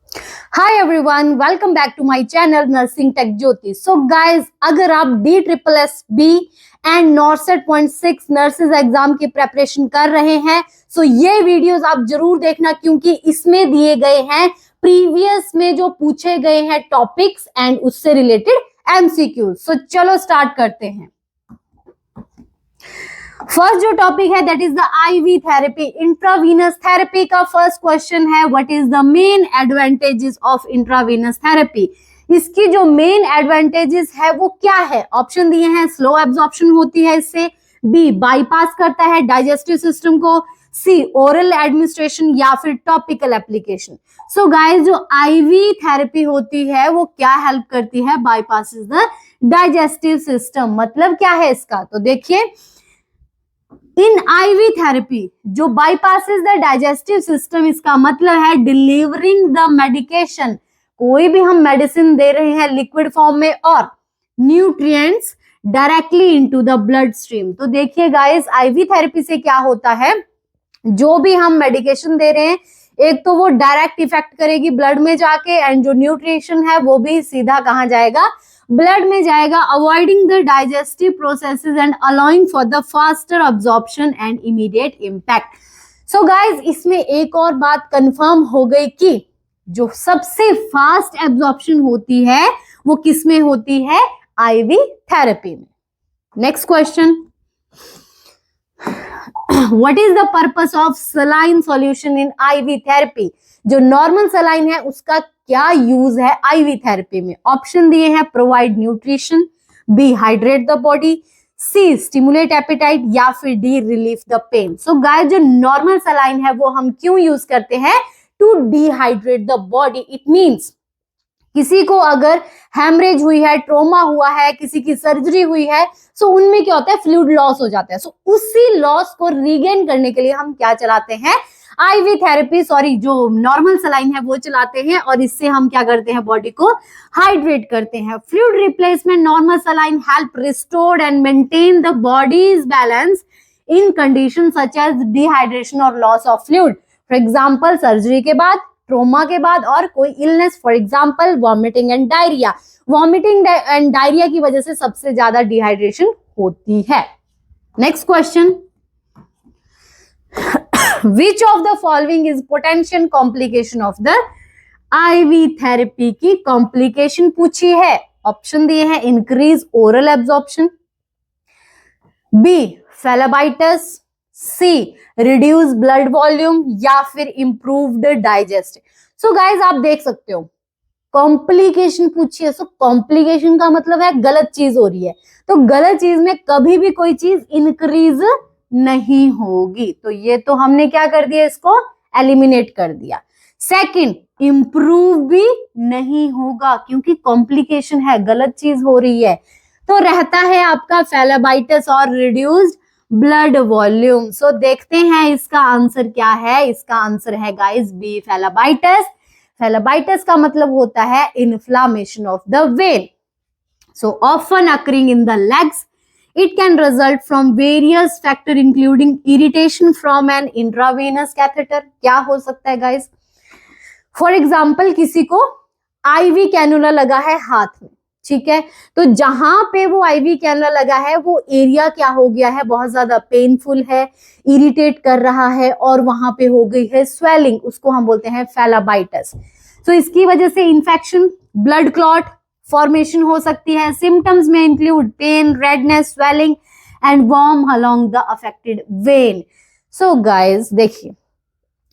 Hi everyone, welcome back to my channel nursing tech Jyoti. So guys, अगर आप DSSB and NORCET 0.6 nurses exam की preparation कर रहे हैं, सो ये वीडियोस आप जरूर देखना, क्योंकि इसमें दिए गए हैं प्रीवियस में जो पूछे गए हैं टॉपिक्स एंड उससे रिलेटेड MCQ। सो चलो स्टार्ट करते हैं। फर्स्ट जो टॉपिक है that is the IV therapy, intravenous therapy का फर्स्ट क्वेश्चन है, what is the main advantages of intravenous therapy. इसकी जो मेन एडवांटेजेस है वो क्या है? ऑप्शन दिए हैं, स्लो एब्जॉर्प्शन होती है इससे, बी बाईपास करता है डाइजेस्टिव सिस्टम को, सी ओरल एडमिनिस्ट्रेशन, या फिर टॉपिकल एप्लीकेशन। सो गाइस, जो IV थेरेपी होती है वो क्या हेल्प करती है? Bypasses the digestive system. मतलब क्या है इसका? तो देखिए, इन IV थेरेपी जो बाईपासेस द डाइजेस्टिव सिस्टम, इसका मतलब है डिलीवरिंग द मेडिकेशन। कोई भी हम मेडिसिन दे रहे हैं लिक्विड फॉर्म में और nutrients directly into the blood stream. तो देखिए गाइस, IV थेरेपी से क्या होता है, जो भी हम मेडिकेशन दे रहे हैं, एक तो वो डायरेक्ट इफेक्ट करेगी ब्लड में जाके, एंड जो न्यूट्रिशन है वो भी सीधा कहां जाएगा? ब्लड में जाएगा, avoiding the digestive processes and allowing for the faster absorption and immediate impact. So guys, इसमें एक और बात कंफर्म हो गई कि जो सबसे फास्ट एब्जॉर्प्शन होती है वो किसमें होती है? IV थेरेपी में। Next question, what is the purpose of saline solution in IV therapy. जो नॉर्मल सलाइन है उसका क्या यूज है IV थेरेपी में? ऑप्शन दिए हैं, provide nutrition, B hydrate the body, C stimulate appetite, या फिर D relief the pain. So guys, जो नॉर्मल सलाइन है वो हम क्यों यूज करते हैं? To dehydrate the body. It means किसी को अगर हैमरेज हुई है, ट्रोमा हुआ है, किसी की सर्जरी हुई है, सो उनमें क्या होता है? फ्लूइड लॉस हो जाता है। सो उसी लॉस को रीगेन करने के लिए हम क्या चलाते हैं? IV थेरेपी, सॉरी, जो नॉर्मल सलाइन है वो चलाते हैं, और इससे हम क्या करते हैं? बॉडी को हाइड्रेट करते हैं। Fluid replacement normal saline help restore and maintain the body's balance in condition such as dehydration और loss of fluid. For example, surgery के बाद, ट्रोमा के बाद, और कोई illness, for example vomiting and diarrhoea. Vomiting and diarrhoea की वजह से सबसे ज्यादा डिहाइड्रेशन होती है। Next question, which of the following is potential complication of the IV therapy की कॉम्प्लिकेशन पूछी है। ऑप्शन दिए हैं, इंक्रीज ओरल एब्जॉर्प्शन, बी फेलाबाइटिस, सी रिड्यूस ब्लड वॉल्यूम, या फिर इंप्रूव्ड डाइजेस्ट। सो गाइज, आप देख सकते हो कॉम्प्लिकेशन पूछी है। सो कॉम्प्लिकेशन का मतलब है गलत चीज हो रही है, तो गलत चीज में कभी भी कोई चीज इंक्रीज नहीं होगी। तो ये तो हमने क्या कर दिया? इसको एलिमिनेट कर दिया। सेकंड, इंप्रूव भी नहीं होगा, क्योंकि कॉम्प्लिकेशन है, गलत चीज हो रही है। तो रहता है आपका फेलाबाइटिस और रिड्यूस्ड ब्लड वॉल्यूम। सो देखते हैं इसका आंसर क्या है। इसका आंसर है गाइस बी, फेलाबाइटिस। फेलाबाइटिस का मतलब होता है inflammation of the when. So often occurring in the legs, it can result from various factor including irritation from an intravenous catheter। क्या हो सकता है गाइस? फॉर एग्जाम्पल, किसी को IV कैनुला लगा है हाथ में, ठीक है, तो जहां पे वो IV कैनुला लगा है वो एरिया क्या हो गया है? बहुत ज्यादा पेनफुल है, इरिटेट कर रहा है, और वहां पे हो गई है स्वेलिंग, उसको हम बोलते हैं फेलाबाइटिस। तो इसकी वजह से इंफेक्शन, ब्लड क्लॉट फॉर्मेशन हो सकती है। सिम्टम्स में include pain, redness, swelling and warm along the affected vein. So guys, देखिए,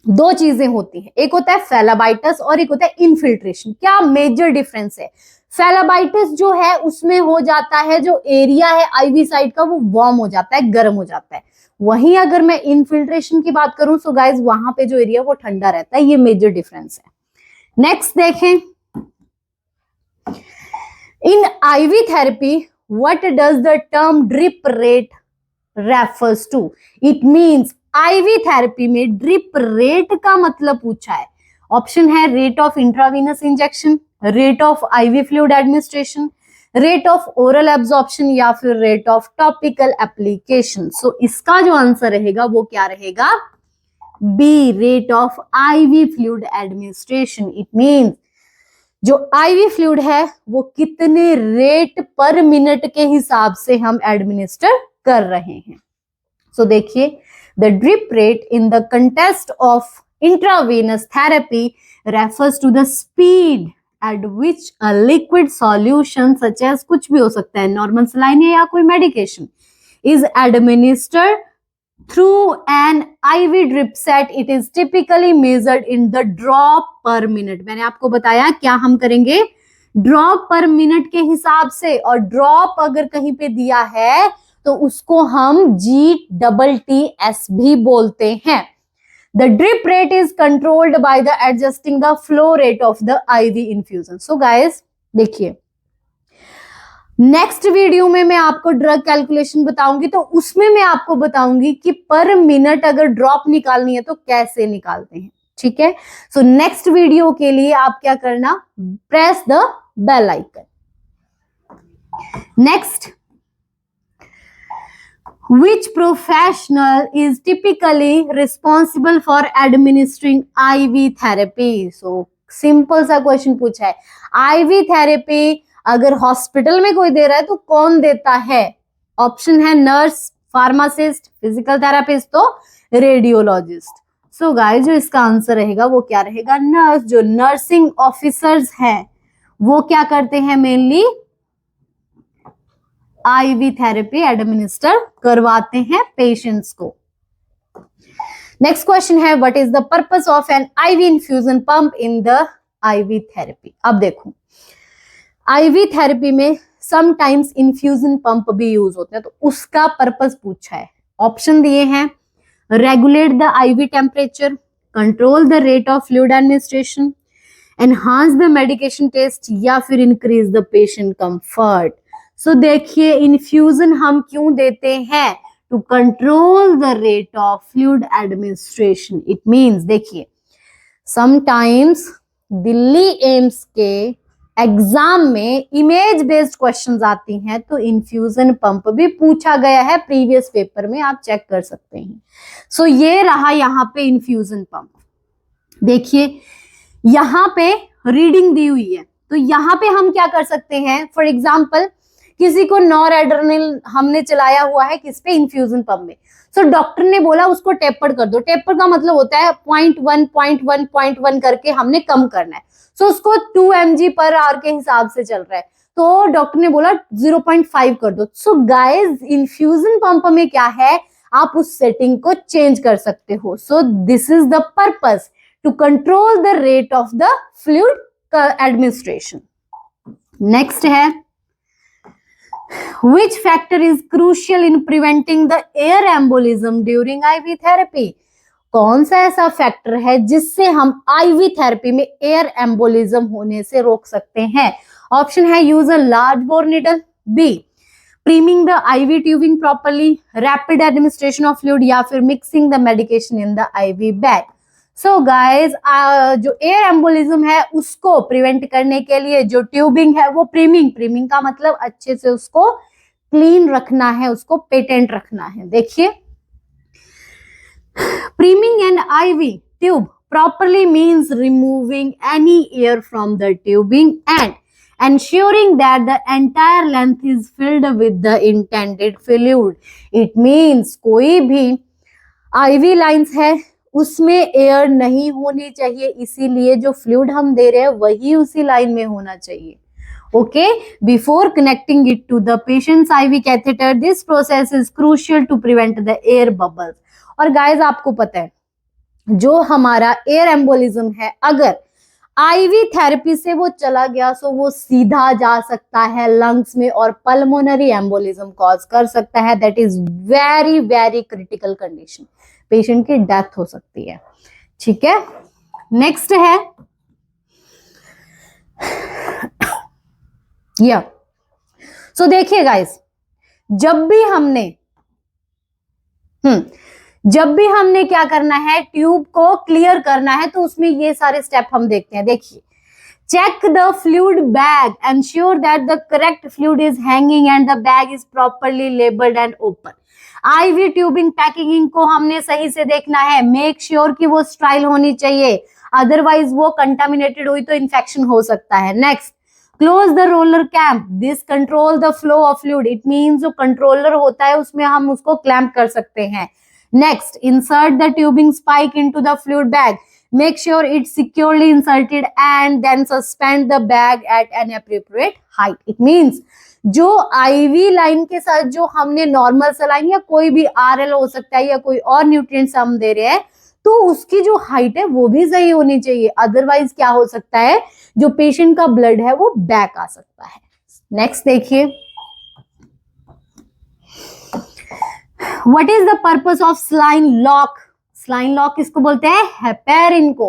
दो चीजें होती हैं, एक होता है फेलाबाइटिस और एक होता है इनफिल्ट्रेशन। क्या मेजर डिफरेंस है? फेलाबाइटिस जो है उसमें हो जाता है, जो एरिया है IV साइड का वो वार्म हो जाता है, गर्म हो जाता है। वहीं अगर मैं इनफिल्ट्रेशन की बात करूं, सो गाइस, वहां पे जो एरिया वो ठंडा रहता है। ये मेजर डिफरेंस है। नेक्स्ट देखें, in IV therapy, what does the term drip rate refers to? It means IV therapy में drip rate का मतलब पूछा है। ऑप्शन है, rate of intravenous injection, rate of IV fluid administration, rate of oral absorption, या फिर rate of topical application. So इसका जो आंसर रहेगा वो क्या रहेगा? B rate of IV fluid administration. It means जो आईवी फ्लूइड है वो कितने रेट पर मिनट के हिसाब से हम एडमिनिस्टर कर रहे हैं। सो देखिए, the drip rate in the contest of intravenous therapy refers to the speed at which a liquid solution such as, कुछ भी हो सकता है, नॉर्मल सलाइन या कोई medication, is administered through an IV drip set. It is typically measured in the drop per minute. मैंने आपको बताया क्या हम करेंगे, ड्रॉप पर मिनट के हिसाब से, और ड्रॉप अगर कहीं पे दिया है तो उसको हम GTTS भी बोलते हैं। The drip rate is controlled by the adjusting the flow rate of the IV infusion. So guys, देखिए नेक्स्ट वीडियो में मैं आपको ड्रग कैलकुलेशन बताऊंगी, तो उसमें मैं आपको बताऊंगी कि पर मिनट अगर ड्रॉप निकालनी है तो कैसे निकालते हैं। ठीक है, सो नेक्स्ट वीडियो के लिए आप क्या करना, press the bell icon. Next, which professional is typically responsible for administering IV therapy? So simple सा क्वेश्चन पूछा है, IV थेरेपी अगर हॉस्पिटल में कोई दे रहा है तो कौन देता है? ऑप्शन है नर्स, फार्मासिस्ट, फिजिकल थेरापिस्ट, तो रेडियोलॉजिस्ट। सो गाइस, जो इसका आंसर रहेगा वो क्या रहेगा, नर्स। जो नर्सिंग ऑफिसर्स हैं वो क्या करते हैं, मेनली आईवी थेरेपी एडमिनिस्टर करवाते हैं पेशेंट्स को। नेक्स्ट क्वेश्चन है, what is the purpose of an IV infusion pump in the IV therapy? अब देखो, आईवी थेरेपी में समटाइम्स इन्फ्यूजन पंप भी यूज होते हैं, तो उसका पर्पस पूछा है। ऑप्शन दिए हैं, regulate the IV temperature, control the rate of fluid administration, enhance the medication taste, या फिर increase the patient comfort. So देखिए, इन्फ्यूजन हम क्यों देते हैं, to control the rate of fluid administration. It means देखिए, समटाइम्स दिल्ली एम्स के exam में इमेज बेस्ड क्वेश्चंस आती हैं, तो इन्फ्यूजन पंप भी पूछा गया है प्रीवियस पेपर में, आप चेक कर सकते हैं। सो ये रहा यहाँ पे इन्फ्यूजन पंप। देखिए यहाँ पे रीडिंग दी हुई है, तो यहाँ पे हम क्या कर सकते हैं, फॉर एग्जाम्पल किसी को नॉरएड्रेनालिन हमने चलाया हुआ है किस पे, इन्फ्यूजन पंप में। सो डॉक्टर ने बोला उसको टेपर कर दो। टेपर का मतलब होता है 0.1 करके हमने कम करना है। सो उसको 2 mg पर आवर के हिसाब से चल रहा है, तो डॉक्टर ने बोला 0.5 कर दो। सो गाइस, इन्फ्यूजन पंप में क्या है, आप उस सेटिंग को चेंज कर सकते हो। So this is the purpose, to control the rate of the fluid administration. Next है, which factor is crucial in preventing the air embolism during IV therapy? कौन सा ऐसा फैक्टर है जिससे हम आईवी थेरेपी में एयर एम्बोलिज्म होने से रोक सकते हैं? ऑप्शन है, use a large bore needle, B priming the IV tubing properly, rapid administration of fluid, या फिर mixing the medication in the IV bag. So guys, जो एयर एम्बोलिज्म है उसको प्रिवेंट करने के लिए जो ट्यूबिंग है वो प्रीमिंग का मतलब अच्छे से उसको क्लीन रखना है, उसको पेटेंट रखना है। देखिए, priming and IV tube properly means removing any air from the tubing and ensuring that the entire length is filled with the intended fluid. It means कोई भी IV लाइंस है उसमें एयर नहीं होनी चाहिए, इसीलिए जो फ्लूइड हम दे रहे हैं वही उसी लाइन में होना चाहिए। Okay, before connecting it to the patient's IV catheter, this process is crucial to prevent the air bubbles. और गाइज, आपको पता है जो हमारा एयर एम्बोलिज्म है, अगर आईवी थेरेपी से वो चला गया सो वो सीधा जा सकता है लंग्स में और पल्मोनरी एम्बोलिज्म कॉज कर सकता है। That is very very critical condition, patient की डेथ हो सकती है। ठीक है, नेक्स्ट है या सो देखिए गाइस, जब भी हमने क्या करना है, ट्यूब को क्लियर करना है, तो उसमें ये सारे स्टेप हम देखते हैं। देखिए, Check the fluid bag. Ensure that the correct fluid is hanging and the bag is properly labeled and open. IV tubing packing को हमने सही से देखना है. मेक श्योर कि वो स्टाइल होनी चाहिए, अदरवाइज वो कंटामिनेटेड हुई तो इन्फेक्शन हो सकता है. Next, close the roller camp. This control the flow of fluid. It means जो कंट्रोलर होता है उसमें हम उसको क्लैंप कर सकते हैं. Next, insert the tubing spike into the fluid bag. Make sure it's securely inserted and then suspend the bag at an appropriate height. It means जो IV लाइन के साथ जो हमने नॉर्मल सलाइन या कोई भी RL हो सकता है या कोई और न्यूट्रिएंट्स हम दे रहे हैं तो उसकी जो हाइट है वो भी सही होनी चाहिए. अदरवाइज क्या हो सकता है, जो पेशेंट का ब्लड है वो बैक आ सकता है. नेक्स्ट देखिए, what is the purpose of saline lock. Saline lock किसको बोलते हैं, हेपेरिन को.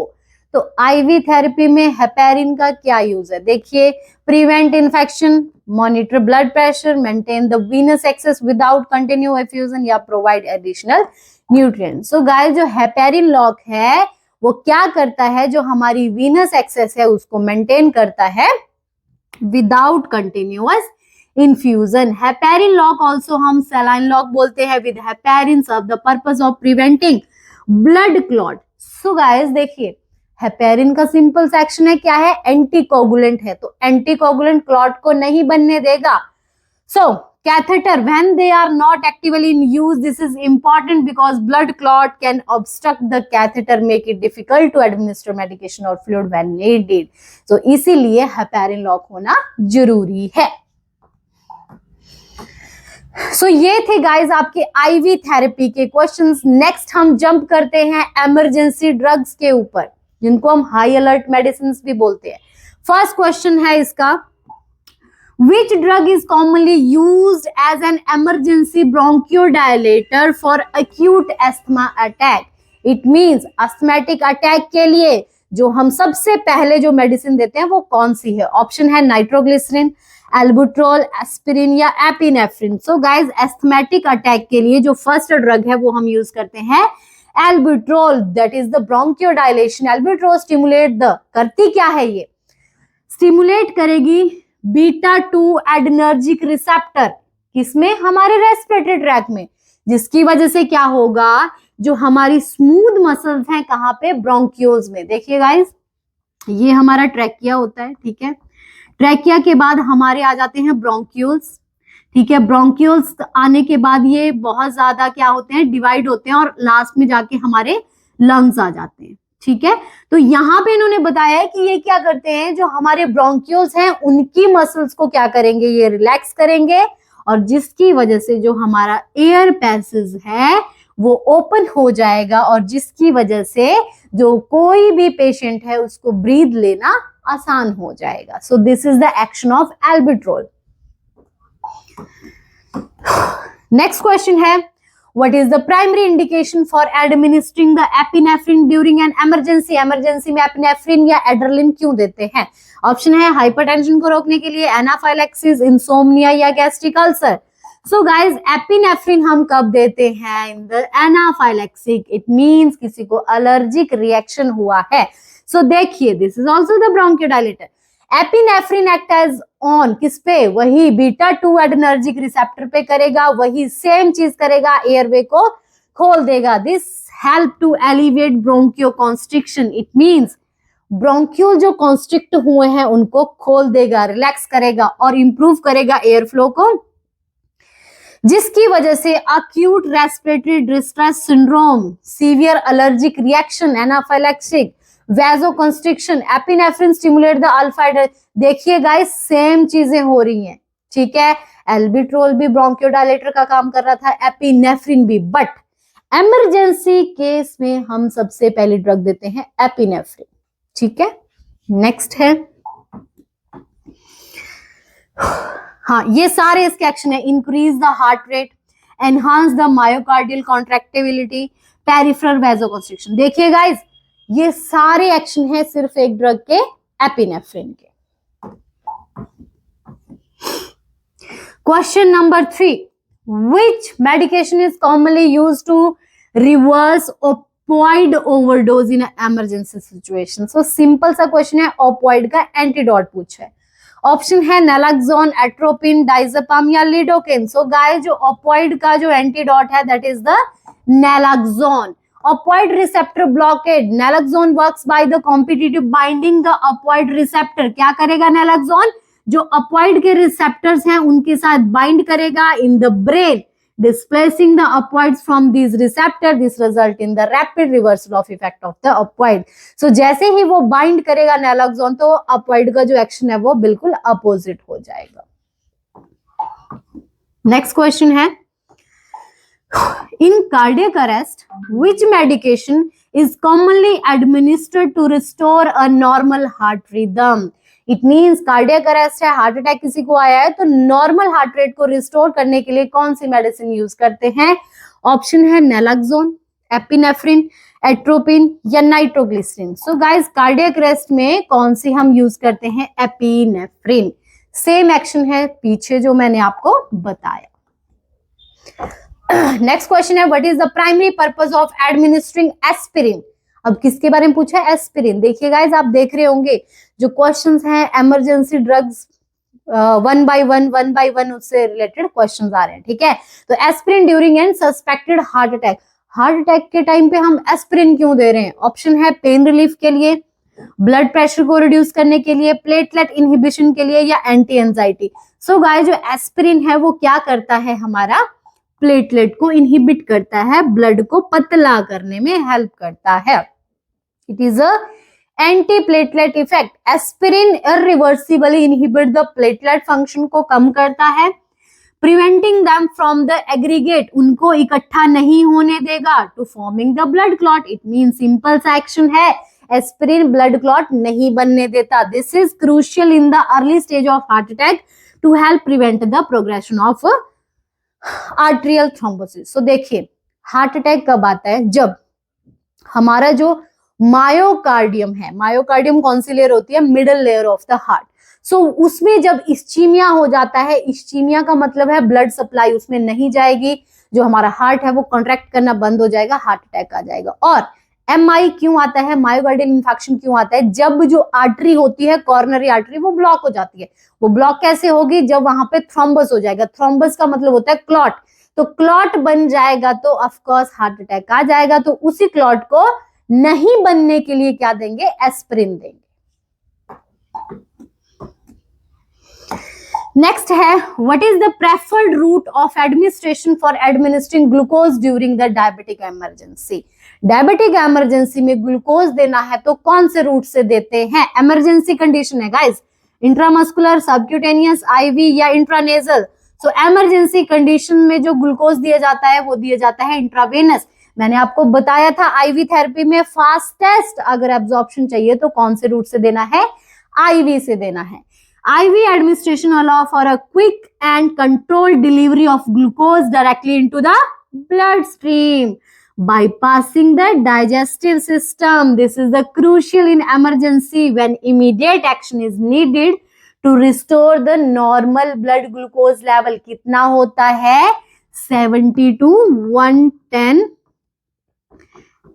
तो आईवी थेरेपी में हेपेरिन का क्या यूज है, देखिए, prevent infection, monitor blood pressure, maintain the venous access without continue effusion या provide additional nutrients. So guys, जो हेपेरिन लॉक है वो क्या करता है, जो हमारी वीनस एक्सेस है उसको मेंटेन करता है without continuous infusion. Heparin lock also हम saline lock बोलते हैं. With heparin serve the purpose of preventing blood clot. So guys देखिए, हेपेरिन का सिंपल सा एक्शन है, क्या है, एंटीकोगुलेंट है, तो एंटीकोगुलेंट क्लॉट को नहीं बनने देगा. सो catheter when they are not actively in use, this is important because blood clot can obstruct the catheter, make it difficult to administer medication or fluid when needed. So इसीलिए heparin lock होना जरूरी है. सो ये थे guys आपके ivy therapy के questions. Next हम jump करते हैं इमरजेंसी ड्रग्स के ऊपर, जिनको हम हाई अलर्ट मेडिसिन भी बोलते हैं. फर्स्ट क्वेश्चन है इसका, which drug is commonly used as an emergency bronchodilator for acute asthma attack. It means asthmatic attack के लिए जो हम सबसे पहले जो मेडिसिन देते हैं वो कौन सी है. ऑप्शन है नाइट्रोग्लिसरीन, एल्बुट्रोल, एस्पिरिन या epinephrine. So guys, asthmatic attack के लिए जो फर्स्ट ड्रग है वो हम यूज करते हैं albuterol. That is the bronchodilation. Albuterol stimulate the, करती क्या है ये, स्टिमुलेट करेगी बीटा 2 एडनर्जिक रिसेप्टर. किसमें, हमारे रेस्पिरेटरी ट्रैक में, जिसकी वजह से क्या होगा, जो हमारी स्मूथ मसल्स हैं कहाँ पे, ब्रोंकियोल्स में. देखिए गाइज, ये हमारा ट्रैकिया होता है, ठीक है. ट्रैकिया के बाद हमारे आ जाते हैं ब्रोंक्यूल्स, ठीक है. ब्रोंक्यूल्स आने के बाद ये बहुत ज्यादा क्या होते हैं, डिवाइड होते हैं और लास्ट में जाके हमारे लंग्स आ जाते हैं, ठीक है. तो यहाँ पे इन्होंने बताया है कि ये क्या करते हैं, जो हमारे ब्रोंक्यूल्स हैं उनकी मसल्स को क्या करेंगे, ये रिलैक्स करेंगे और जिसकी वजह से जो हमारा एयर पैसेज है वो ओपन हो जाएगा और जिसकी वजह से जो कोई भी पेशेंट है उसको ब्रीथ लेना आसान हो जाएगा. So this is the action of albuterol. Next question है, what is the primary indication for administering the epinephrine during an emergency. Emergency में एपिनेफ्रिन या एड्रेलिन क्यों देते हैं. ऑप्शन है हाइपरटेंशन को रोकने के लिए, एनाफाइलैक्सिस, इंसोम्निया या gastric ulcer. So guys, epinephrine हम कब देते हैं, in the anaphylactic. It means किसी को एलर्जिक रिएक्शन हुआ है. सो देखिए, this is also the bronchodilator. Epinephrine act as on किस पे, वही बीटा 2 एडनर्जिक रिसेप्टर पे करेगा, वही सेम चीज करेगा, एयरवे को खोल देगा. This help to elevate bronchoconstriction. It means bronchiole जो कॉन्स्ट्रिक्ट हुए हैं उनको खोल देगा, रिलैक्स करेगा और इंप्रूव करेगा एयर फ्लो को, जिसकी वजह से acute respiratory distress syndrome, severe allergic reaction, anaphylactic, vasoconstriction, epinephrine stimulate the alpha. देखिए गाइस, सेम चीजें हो रही हैं, ठीक है. एल्बुट्रोल भी ब्रोंकियोडायलेटर का काम कर रहा था, एपिनेफ्रिन भी, बट इमरजेंसी केस में हम सबसे पहले ड्रग देते हैं एपिनेफ्रिन, ठीक है. नेक्स्ट है, हाँ, ये सारे इसके एक्शन है, increase the heart rate, enhance the myocardial contractibility, peripheral vasoconstriction. देखिए गाइस, ये सारे एक्शन है सिर्फ एक ड्रग के, एपिनेफ्रिन के. Question number 3, which medication is commonly used to reverse opioid overdose in emergency situation. So simple सा क्वेश्चन है, ऑपोइड का एंटीडोट पूछा है। ऑप्शन है नैलक्सोन, एट्रोपिन, डाइज़ेपाम या लिडोकेन। सो गाइस जो ऑपोइड का जो एंटीडोट है that is the naloxone. Opioid receptor blockade, naloxone works by the competitive binding the opioid receptor. क्या करेगा नैलक्सोन? जो ऑपोइड के रिसेप्टर्स हैं उनके साथ बाइंड करेगा in the brain, displacing the opioids from these receptor. This result in the rapid reversal of effect of the opioid. So जैसे ही वो बाइंड करेगा नैलक्सोन तो opioid का जो एक्शन है वो बिल्कुल अपोजिट हो जाएगा। नेक्स्ट क्वेश्चन है, in cardiac arrest which medication is commonly administered to restore a normal heart rhythm? It means cardiac arrest है, हार्ट अटैक किसी को आया है तो नॉर्मल हार्ट रेट को रिस्टोर करने के लिए कौन सी मेडिसिन यूज करते हैं? ऑप्शन है नैलक्सोन, एपिनेफ्रिन, एट्रोपिन या nitroglycerin. So guys cardiac arrest में कौन सी हम यूज करते हैं? एपिनेफ्रिन। सेम एक्शन है पीछे जो मैंने आपको बताया। नेक्स्ट क्वेश्चन है, what is the primary purpose of administering aspirin? अब किसके बारे में पूछा है? एस्पिरिन। देखिए गाइस आप देख रहे होंगे जो क्वेश्चंस हैं emergency drugs one by one उससे रिलेटेड क्वेश्चंस आ रहे हैं, ठीक है। तो aspirin during and suspected heart attack, heart attack के टाइम पे हम एस्पिरिन क्यों दे रहे हैं? ऑप्शन है पेन रिलीफ के लिए, ब्लड प्रेशर को रिड्यूस करने के लिए, प्लेटलेट इनहिबिशन के लिए या एंटी एंजाइटी। सो गाइस जो एस्पिरिन है वो क्या करता है? हमारा प्लेटलेट को इनहिबिट करता है, ब्लड को पतला करने में हेल्प करता है। It is a antiplatelet effect. Aspirin irreversibly inhibit the platelet function को कम करता है, preventing them from the aggregate, उनको इकट्ठा नहीं होने देगा, to forming the blood clot. It mean simple सा एक्शन है, एस्पिरिन ब्लड क्लॉट नहीं बनने देता। This is crucial in the early stage of heart attack to help prevent the progression of arterial thrombosis. So देखिए heart attack कब आता है? जब हमारा जो मायोकार्डियम है, मायोकार्डियम कौन सी लेयर होती है? Middle layer of the heart. So उसमें जब इस्चीमिया हो जाता है, इस्चीमिया का मतलब है ब्लड सप्लाई उसमें नहीं जाएगी, जो हमारा हार्ट है वो कॉन्ट्रैक्ट करना बंद हो जाएगा, हार्ट अटैक आ जाएगा। और एमआई क्यों आता है? मायोकार्डियल इन्फेक्शन क्यों आता है? जब जो आर्टरी होती है, कॉर्नरी आर्टरी, वो ब्लॉक हो जाती है। वो ब्लॉक कैसे होगी? जब वहां पे थ्रोम्बस हो जाएगा। थ्रोम्बस का मतलब होता है क्लॉट, तो क्लॉट बन जाएगा तो ऑफकोर्स हार्ट अटैक आ जाएगा। तो उसी क्लॉट को नहीं बनने के लिए क्या देंगे? एस्पिरिन देंगे। नेक्स्ट है, what is the preferred route of administration for administering glucose during the diabetic emergency? Diabetic emergency में ग्लूकोज देना है तो कौन से रूट से देते हैं? इमरजेंसी कंडीशन है गाइस, इंट्रामस्कुलर, सबक्यूटेनियस, आईवी या इंट्रानेजल। सो इमरजेंसी कंडीशन में जो ग्लूकोज दिया जाता है वो दिया जाता है इंट्रावेनस। मैंने आपको बताया था आईवी थेरेपी में फास्टेस्ट अगर एब्जॉर्प्शन चाहिए तो कौन से रूट से देना है? आईवी से देना है। IV administration allow for a quick and controlled delivery of glucose directly into the bloodstream, bypassing the digestive system. This is the crucial in emergency when immediate action is needed to restore the normal blood glucose level. कितना होता है? 70 to 110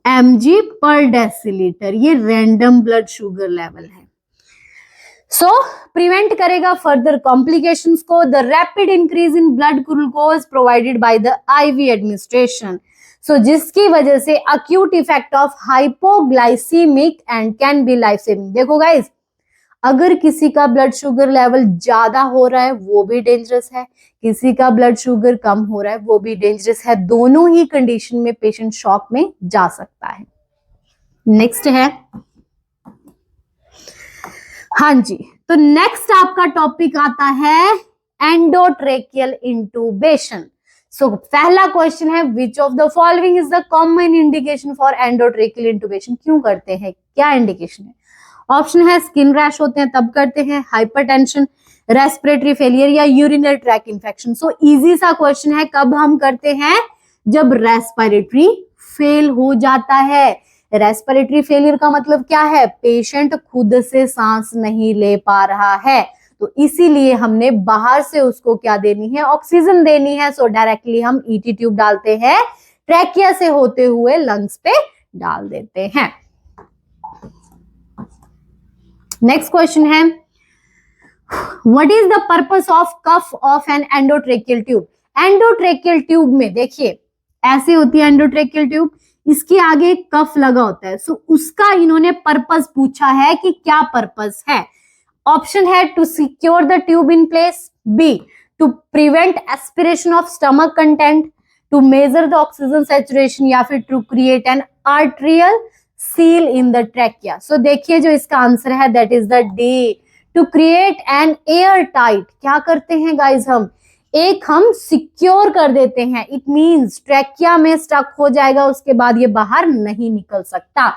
mg per deciliter। ये random blood sugar level है। So prevent करेगा further complications को। The rapid increase in blood glucose provided by the IV administration, so जिसकी वजह से acute effect of hypoglycemic and can be life saving. देखो guys अगर किसी का ब्लड शुगर लेवल ज्यादा हो रहा है वो भी डेंजरस है, किसी का ब्लड शुगर कम हो रहा है वो भी डेंजरस है। दोनों ही कंडीशन में पेशेंट शॉक में जा सकता है। नेक्स्ट है, हाँ जी, तो नेक्स्ट आपका टॉपिक आता है एंडोट्रेकियल इंटूबेशन। सो पहला क्वेश्चन है, which of the following is the common indication for endotracheal intubation? क्यों करते हैं, क्या इंडिकेशन है? ऑप्शन है स्किन रैश होते हैं तब करते हैं, हाइपरटेंशन, रेस्पिरेटरी फेलियर या urinary track infection. So easy सा क्वेश्चन है, कब हम करते हैं? जब रेस्पिरेटरी फेल हो जाता है। रेस्पिरेटरी फेलियर का मतलब क्या है? पेशेंट खुद से सांस नहीं ले पा रहा है, तो इसीलिए हमने बाहर से उसको क्या देनी है? ऑक्सीजन देनी है। सो डायरेक्टली हम ईटी ट्यूब डालते हैं ट्रैकिया से होते हुए लंग्स पे डाल देते हैं। नेक्स्ट क्वेश्चन है, what is the purpose of cuff of an endotracheal tube. Endotracheal tube में देखिए ऐसे होती है एंडोट्रेकियल ट्यूब, इसके आगे एक कफ लगा होता है, सो उसका इन्होंने पर्पस पूछा है कि क्या पर्पस है। ऑप्शन है to secure the tube in place, B to prevent aspiration of stomach content, to measure the oxygen saturation, या फिर to create an arterial seal in the trachea. So देखिए जो इसका आंसर है that is the D, to create an air tight. क्या करते हैं guys, हम सिक्योर कर देते हैं, इट मींस ट्रैकिया में स्टक हो जाएगा, उसके बाद ये बाहर नहीं निकल सकता।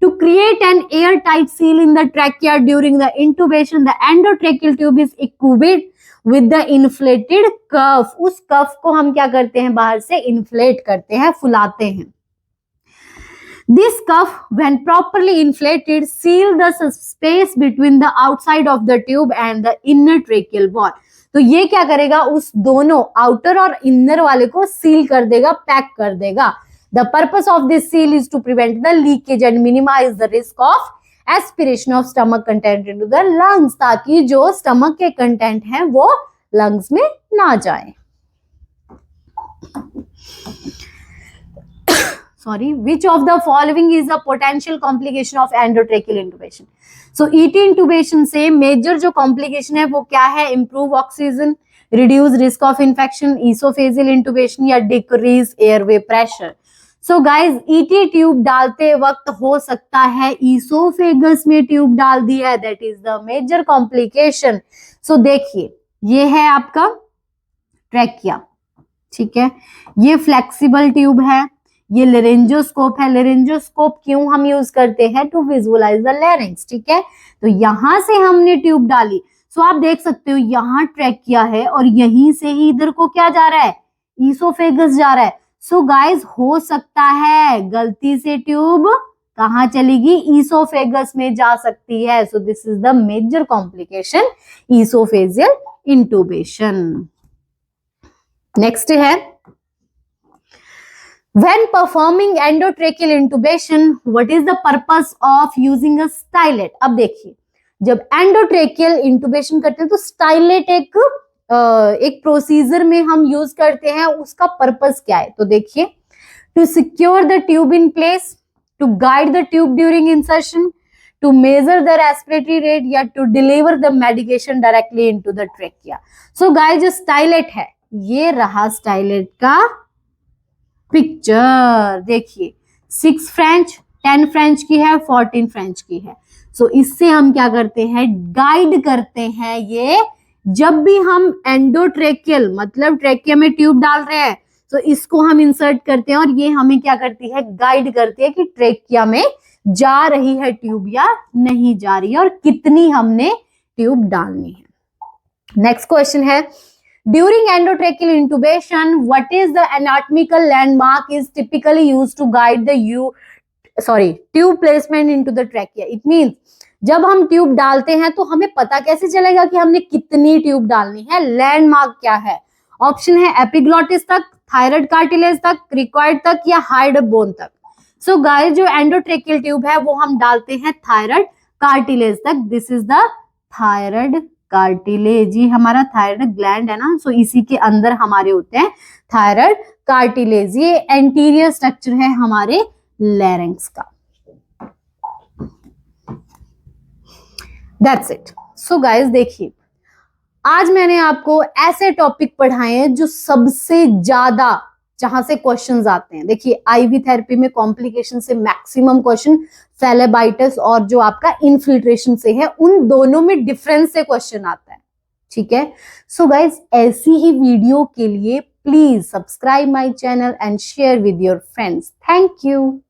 To create an air tight seal in the trachea during the intubation, the endotracheal tube is equipped with the inflated cuff. उस कफ को हम क्या करते हैं, बाहर से इन्फ्लेट करते हैं, फुलाते हैं। This cuff, when properly inflated, seal the space between the outside of the tube and the inner tracheal wall. तो ये क्या करेगा, उस दोनों आउटर और इनर वाले को सील कर देगा, पैक कर देगा। The purpose of this seal is to prevent the leakage and minimize the risk of aspiration of stomach content into the lungs, ताकि जो स्टमक के कंटेंट हैं वो लंग्स में ना जाए। Sorry, which of the following is a potential complication of endotracheal intubation? So ET intubation से major जो कॉम्प्लिकेशन है वो क्या है, improve oxygen, reduce risk of infection, esophageal intubation या decrease airway pressure. So guys ET tube डालते वक्त हो सकता है ईसोफेगस में ट्यूब डाल दिया है, that is the major complication. So देखिए ये है आपका ट्रैकिया, ठीक है, ये फ्लेक्सिबल ट्यूब है, ये लेरेंजोस्कोप है। लेरेंजोस्कोप क्यों हम यूज करते हैं, टू विजुअलाइज द लैरिंक्स, ठीक है। तो यहां से हमने ट्यूब डाली, सो आप देख सकते हो यहाँ ट्रैकिया है और यहीं से ही इधर को क्या जा रहा है, ईसोफेगस जा रहा है। सो गाइस हो सकता है गलती से ट्यूब कहाँ चलेगी, ईसोफेगस में जा सकती है। So this is the major complication, esophageal intubation. Next है, when performing endotracheal intubation, what is the purpose of using a stylet? अब देखिए जब एंडोट्रेकियल इंटूबेशन करते हैं तो स्टाइलेट एक प्रोसीजर में हम यूज करते हैं, उसका पर्पस क्या है। तो देखिए, to secure the tube in place, to guide the tube during insertion, to measure the respiratory rate, या to deliver the medication directly into the trachea. So guys जो स्टाइलेट है, ये रहा स्टाइलेट का पिक्चर, देखिए 6 फ्रेंच, 10 फ्रेंच की है, 14 French की है। सो इससे हम क्या करते हैं, गाइड करते हैं। ये जब भी हम एंडोट्रेकियल मतलब ट्रेकिया में ट्यूब डाल रहे हैं तो इसको हम इंसर्ट करते हैं और ये हमें क्या करती है, गाइड करती है कि ट्रेकिया में जा रही है ट्यूब या नहीं जा रही है और कितनी हमने ट्यूब डालनी है। नेक्स्ट क्वेश्चन है, during endotracheal intubation, what is the anatomical landmark is typically used to guide the tube placement into the trachea? It means जब हम ट्यूब डालते हैं तो हमें पता कैसे चलेगा कि हमने कितनी ट्यूब डालनी है, लैंडमार्क क्या है। ऑप्शन है एपिग्लॉटिस तक, थायराइड कार्टिलेज तक, क्रिकॉइड तक या हार्ड बोन तक। सो गाइस जो एंडोट्रेकियल ट्यूब है वो हम डालते हैं थायराइड कार्टिलेज तक। This is the thyroid cartilage, ये हमारा थायराइड ग्लैंड है ना, सो इसी के अंदर हमारे होते हैं थायराइड कार्टिलेज। ये एंटीरियर स्ट्रक्चर है हमारे लैरिंक्स का। That's it. सो गाइस देखिए, आज मैंने आपको ऐसे टॉपिक पढ़ाए हैं जो सबसे ज्यादा जहां से क्वेश्चंस आते हैं। देखिए आईवी थेरेपी में कॉम्प्लिकेशन से मैक्सिमम क्वेश्चन फेलेबाइटिस और जो आपका इन्फिल्ट्रेशन से है, उन दोनों में डिफरेंस से क्वेश्चन आता है, ठीक है। सो गाइज ऐसी ही वीडियो के लिए please subscribe my channel and share with your friends. Thank you.